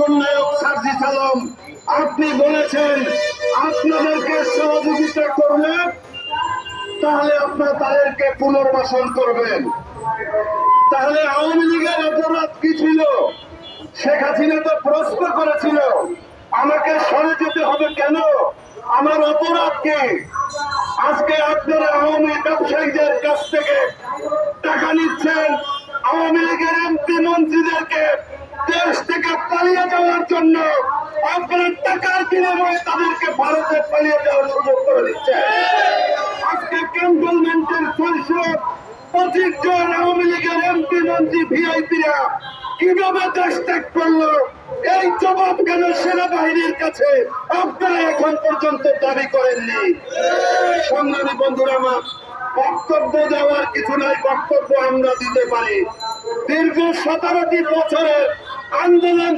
সমন্বয়ক সার্জিস আলম, আপনি বলেছেন আপনাদেরকে সহযোগিতা করলে তাহলে আপনারা তাদেরকে পুনর্বাসন করবেন। তাহলে আওয়ামী লীগের অপরাধ কি ছিল? শেখ হাসিনা তো প্রশ্ন করেছিল আমাকে সরে যেতে হবে কেন, আমার অপরাধ কি? আজকে আপনারা আওয়ামী ব্যবসায়ীদের কাছ থেকে টাকা নিচ্ছেন, আওয়ামী লীগের এমপি মন্ত্রীদেরকে দেশ থেকে পালিয়ে যাওয়ার জন্য আপনারা টাকার বিনিময়ে তাদেরকে ভারতে পালিয়ে যাওয়ার সুযোগ করে দিচ্ছেন। আজকে ক্যান্টনমেন্টের 625 জন আওয়ামী লীগের এমপি মন্ত্রী ভিআইপিরা কিভাবে দেশ ত্যাগ করলো, এই জবাব কেন সেনাবাহিনীর কাছে আপনারা এখন পর্যন্ত দাবি করেননি? সংগ্রামী বন্ধুরা আমার, বক্তব্য দেওয়ার কিছু নাই, বক্তব্য আমরা দিতে পারি। দীর্ঘ 17টি বছরের আন্দোলন